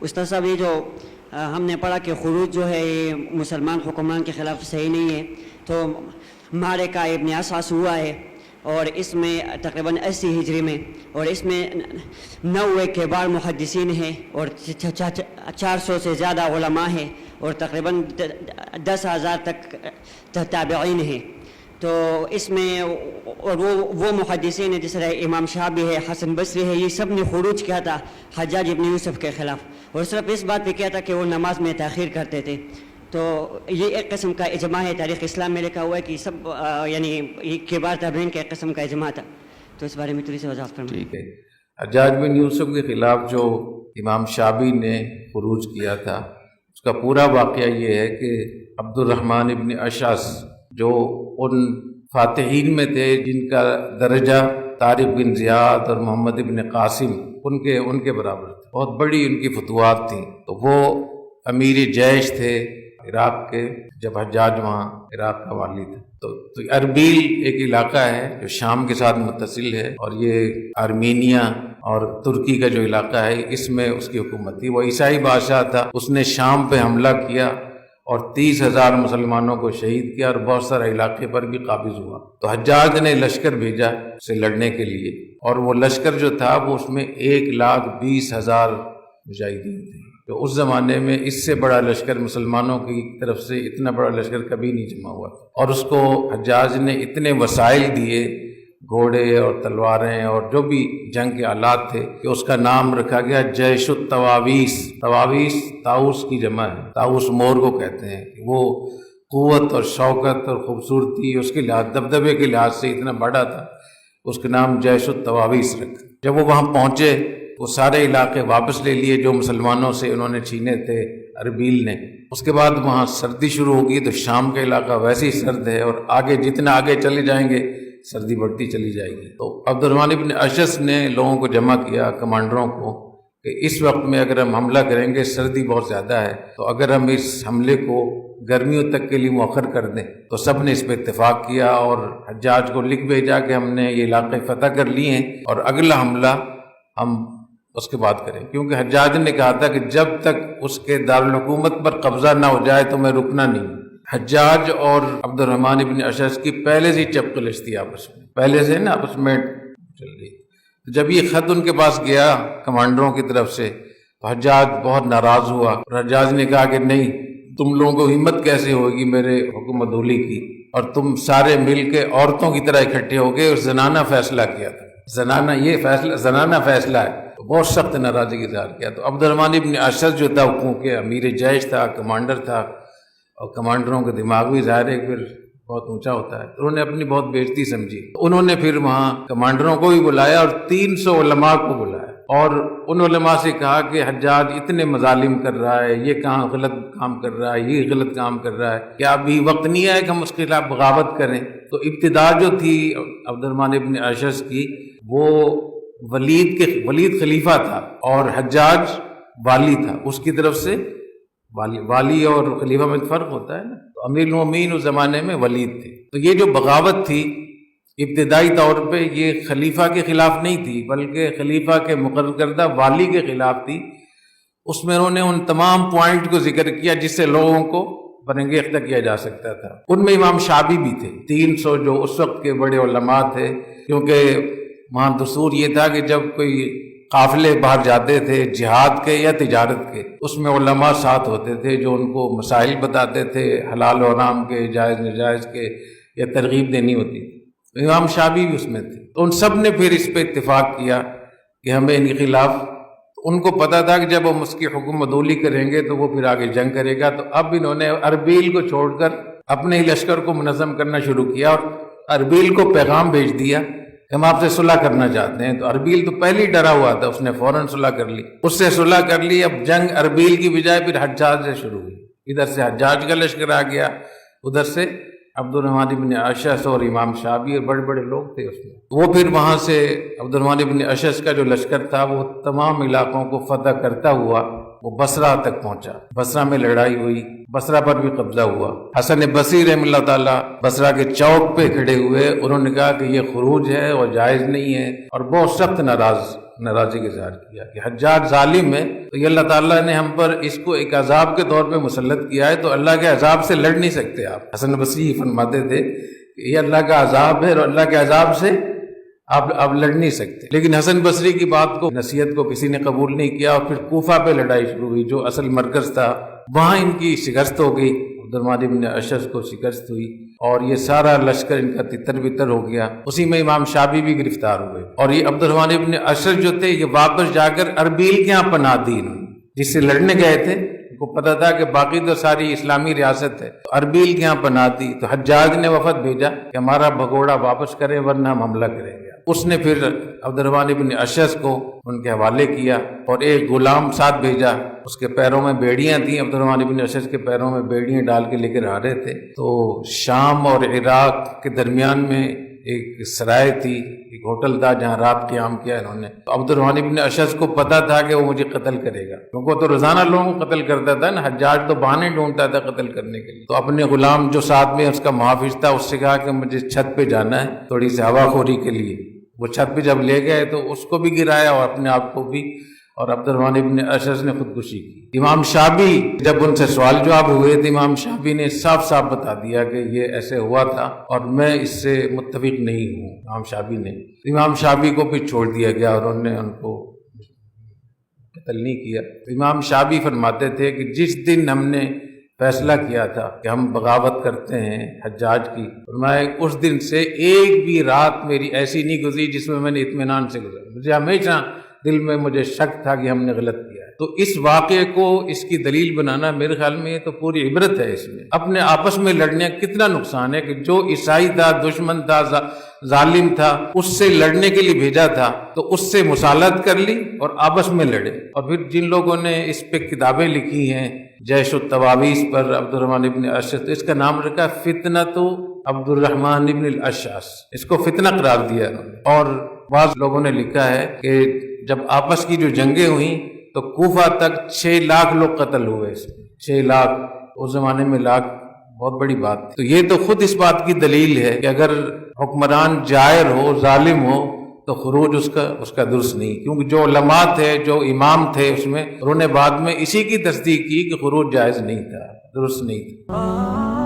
استاد صاحب یہ جو ہم نے پڑھا کہ خروج جو ہے یہ مسلمان حکمران کے خلاف صحیح نہیں ہے، تو معرکہ ابن اساس ہوا ہے اور اس میں تقریباً 80 ہجری میں، اور اس میں 90 کبار محدثین ہیں اور 400 سے زیادہ علماء ہیں اور تقریباً 10,000 تک تابعین ہیں. تو اس میں اور وہ محدثین ہیں جس طرح امام شعبی ہے، حسن بصری ہے، یہ سب نے خروج کیا تھا حجاج ابن یوسف کے خلاف، اور صرف اس بات پہ کیا تھا کہ وہ نماز میں تاخیر کرتے تھے. تو یہ ایک قسم کا اجماع ہے، تاریخ اسلام میں لکھا ہوا ہے کہ سب یعنی یہ کبار تابعین کے ایک قسم کا اجماع تھا. تو اس بارے میں تھوڑی سی وضاحت فرمائیں. ٹھیک ہے. حجاج بن یوسف کے خلاف جو امام شعبی نے خروج کیا تھا اس کا پورا واقعہ یہ ہے کہ عبد الرحمن ابن اشعث جو ان فاتحین میں تھے جن کا درجہ طارق بن زیاد اور محمد ابن قاسم ان کے برابر تھے، بہت بڑی ان کی فتوحات تھیں. تو وہ امیر جیش تھے عراق کے جب حجاج وہاں عراق کا والی تھا. تو اربیل ایک علاقہ ہے جو شام کے ساتھ متصل ہے، اور یہ آرمینیا اور ترکی کا جو علاقہ ہے اس میں اس کی حکومت تھی. وہ عیسائی بادشاہ تھا، اس نے شام پہ حملہ کیا اور 30,000 مسلمانوں کو شہید کیا اور بہت سارے علاقے پر بھی قابض ہوا. تو حجاج نے لشکر بھیجا اسے لڑنے کے لیے، اور وہ لشکر جو تھا وہ اس میں 1,20,000 مجاہدین تھے. تو اس زمانے میں اس سے بڑا لشکر مسلمانوں کی طرف سے اتنا بڑا لشکر کبھی نہیں جمع ہوا تھا. اور اس کو حجاج نے اتنے وسائل دیے، گھوڑے اور تلواریں اور جو بھی جنگ کے آلات تھے، کہ اس کا نام رکھا گیا جیش الطواویس. طواویس طاؤس کی جمع ہے، طاؤس مور کو کہتے ہیں. کہ وہ قوت اور شوکت اور خوبصورتی اس کے لحاظ دبدبے کے لحاظ سے اتنا بڑا تھا، اس کا نام جیش الطواویس رکھا. جب وہ وہاں پہنچے وہ سارے علاقے واپس لے لیے جو مسلمانوں سے انہوں نے چھینے تھے اربیل نے. اس کے بعد وہاں سردی شروع ہوگی، تو شام کا علاقہ ویسے ہی سرد ہے، اور آگے جتنا آگے چلے جائیں گے سردی بڑھتی چلی جائے گی. تو عبد الرحمن ابن اشعث نے لوگوں کو جمع کیا، کمانڈروں کو، کہ اس وقت میں اگر ہم حملہ کریں گے سردی بہت زیادہ ہے، تو اگر ہم اس حملے کو گرمیوں تک کے لیے مؤخر کر دیں. تو سب نے اس پہ اتفاق کیا اور حجاج کو لکھ بھیجا کہ ہم نے یہ علاقے فتح کر لیے ہیں اور اگلا حملہ ہم اس کے بعد کریں. کیونکہ حجاج نے کہا تھا کہ جب تک اس کے دارالحکومت پر قبضہ نہ ہو جائے تو میں رکنا نہیں. حجاج اور عبد الرحمن ابن اشعث کی پہلے سے ہی چپقلش تھی آپس میں، پہلے سے نا آپس میں چل رہی. جب یہ خط ان کے پاس گیا کمانڈروں کی طرف سے تو حجاج بہت ناراض ہوا، اور حجاج نے کہا کہ نہیں، تم لوگوں کو ہمت کیسے ہوگی میرے حکم عدولی کی، اور تم سارے مل کے عورتوں کی طرح اکٹھے ہو گئے اور زنانہ فیصلہ کیا تھا. زنانہ فیصلہ ہے. بہت سخت ناراضگی اظہار کیا. تو عبد الرحمن ابن اشعث جو تھا کیونکہ امیر جیش تھا، کمانڈر تھا، اور کمانڈروں کا دماغ بھی ظاہر ہے پھر بہت اونچا ہوتا ہے، تو انہوں نے اپنی بہت بےزتی سمجھی. انہوں نے پھر وہاں کمانڈروں کو بھی بلایا اور 300 علماء کو بلایا، اور ان علماء سے کہا کہ حجاج اتنے مظالم کر رہا ہے، یہ کہاں غلط کام کر رہا ہے، یہ غلط کام کر رہا ہے، کیا ابھی وقت نہیں ہے کہ ہم اس کے خلاف بغاوت کریں. تو ابتدا جو تھی عبد الرحمن ابن اشعث کی، وہ ولید خلیفہ تھا اور حجاج والی تھا. اس کی طرف سے والی اور خلیفہ میں فرق ہوتا ہے نا. تو امیر المومنین اس زمانے میں ولید تھے. تو یہ جو بغاوت تھی ابتدائی طور پہ یہ خلیفہ کے خلاف نہیں تھی، بلکہ خلیفہ کے مقرر کردہ والی کے خلاف تھی. اس میں انہوں نے ان تمام پوائنٹ کو ذکر کیا جس سے لوگوں کو برانگیختہ کیا جا سکتا تھا. ان میں امام شعبی بھی تھے. 300 جو اس وقت کے بڑے علماء تھے، کیونکہ وہاں دستور یہ تھا کہ جب کوئی قافلے باہر جاتے تھے جہاد کے یا تجارت کے، اس میں علماء ساتھ ہوتے تھے جو ان کو مسائل بتاتے تھے، حلال و حرام کے، جائز ناجائز کے، یا ترغیب دینی ہوتی تھی. امام شعبی بھی اس میں تھے. تو ان سب نے پھر اس پہ اتفاق کیا کہ ہمیں ان کے خلاف. ان کو پتا تھا کہ جب ہم اس کی حکم عدولی کریں گے تو وہ پھر آگے جنگ کرے گا. تو اب انہوں نے اربیل کو چھوڑ کر اپنے ہی لشکر کو منظم کرنا شروع کیا اور اربیل کو پیغام بھیج دیا کہ ہم آپ سے صلح کرنا چاہتے ہیں. تو اربیل تو پہلے ہی ڈرا ہوا تھا، اس نے فوراً صلح کر لی، اس سے صلح کر لی. اب جنگ اربیل کی بجائے پھر حجاج سے شروع ہوئی. ادھر سے حجاج کا لشکر آ گیا، ادھر سے عبد الرحمن ابن اشعث اور امام شعبی اور بڑے بڑے لوگ تھے اس میں. وہ پھر وہاں سے عبد الرحمن ابن اشعث کا جو لشکر تھا وہ تمام علاقوں کو فتح کرتا ہوا وہ بصرہ تک پہنچا. بصرہ میں لڑائی ہوئی، بصرہ پر بھی قبضہ ہوا. حسن بصری رحمہ اللہ تعالیٰ بصرہ کے چوک پہ کھڑے ہوئے، انہوں نے کہا کہ یہ خروج ہے اور جائز نہیں ہے، اور بہت سخت ناراض ناراضی کا اظہار کیا کہ حجاج ظالم ہے، تو یہ اللہ تعالیٰ نے ہم پر اس کو ایک عذاب کے طور پہ مسلط کیا ہے، تو اللہ کے عذاب سے لڑ نہیں سکتے آپ۔ حسن بصری فرماتے تھے کہ یہ اللہ کا عذاب ہے اور اللہ کے عذاب سے آپ لڑ نہیں سکتے۔ لیکن حسن بصری کی بات کو، نصیحت کو کسی نے قبول نہیں کیا، اور پھر کوفہ پہ لڑائی شروع ہوئی جو اصل مرکز تھا، وہاں ان کی شکست ہو گئی، عبد الرحمن ابن اشعث کو شکست ہوئی اور یہ سارا لشکر ان کا تتر بتر ہو گیا۔ اسی میں امام شعبی بھی گرفتار ہوئے، اور یہ عبد الرحمن ابن اشعث جو تھے یہ واپس جا کر اربیل کے یہاں پناہ دی انہوں نے، جس سے لڑنے گئے تھے، ان کو پتہ تھا کہ باقی تو ساری اسلامی ریاست ہے، تو اربیل کے یہاں پناہ دی۔ تو حجاج نے وفد بھیجا کہ ہمارا بھگوڑا واپس کریں ورنہ ہم حملہ کریں گے۔ اس نے پھر عبد الرحمن ابن اشعث کو ان کے حوالے کیا اور ایک غلام ساتھ بھیجا، اس کے پیروں میں بیڑیاں تھیں، عبد الرحمن ابن اشعث کے پیروں میں بیڑیاں ڈال کے لے کر آ رہے تھے۔ تو شام اور عراق کے درمیان میں ایک سرائے تھی، ایک ہوٹل تھا جہاں رات قیام کیا انہوں نے۔ تو عبد الرحمن ابن اشعث کو پتہ تھا کہ وہ مجھے قتل کرے گا، کیونکہ وہ تو روزانہ لوگوں کو قتل کرتا تھا نا، حجاج تو بہانے ڈھونڈتا تھا قتل کرنے کے لیے۔ تو اپنے غلام جو ساتھ میں اس کا محافظ تھا اس سے کہا کہ مجھے چھت پہ جانا ہے تھوڑی سی ہوا خوری کے لیے۔ وہ چھت پہ جب لے گئے تو اس کو بھی گرایا اور اپنے آپ کو بھی، اور عبد الرحمن ابن اشعث نے خودکشی کی۔ امام شعبی جب ان سے سوال جواب ہوئے تو امام شعبی نے صاف صاف بتا دیا کہ یہ ایسے ہوا تھا اور میں اس سے متفق نہیں ہوں۔ امام شعبی نے، امام شعبی کو بھی چھوڑ دیا گیا اور انہوں نے ان کو قتل نہیں کیا۔ امام شعبی فرماتے تھے کہ جس دن ہم نے فیصلہ کیا تھا کہ ہم بغاوت کرتے ہیں حجاج کی، فرمایا اس دن سے ایک بھی رات میری ایسی نہیں گزری جس میں نے اطمینان سے گزرا، مجھے ہمیشہ دل میں مجھے شک تھا کہ ہم نے غلط کیا ہے۔ تو اس واقعے کو اس کی دلیل بنانا میرے خیال میں یہ تو پوری عبرت ہے اس میں۔ اپنے آپس میں لڑنے کتنا نقصان ہے کہ جو عیسائی تھا، دشمن تھا، ظالم تھا، اس سے لڑنے کے لیے بھیجا تھا تو اس سے مصالحت کر لی اور آپس میں لڑے۔ اور پھر جن لوگوں نے اس پہ کتابیں لکھی ہیں جیش التواویس پر عبد الرحمن ابن اشعث، اس کا نام رکھا فتنۃ عبد الرحمن ابن الاشعث، اس کو فتنہ قرار دیا انہوں نے۔ اور بعض لوگوں نے لکھا ہے کہ جب آپس کی جو جنگیں ہوئیں تو کوفہ تک 6 لاکھ لوگ قتل ہوئے، اس میں 6 لاکھ، اس زمانے میں لاکھ بہت بڑی بات تھی۔ تو یہ تو خود اس بات کی دلیل ہے کہ اگر حکمران جائر ہو، ظالم ہو، تو خروج اس کا درست نہیں، کیونکہ جو علماء تھے، جو امام تھے اس میں، انہوں نے بعد میں اسی کی تصدیق کی کہ خروج جائز نہیں تھا، درست نہیں تھا۔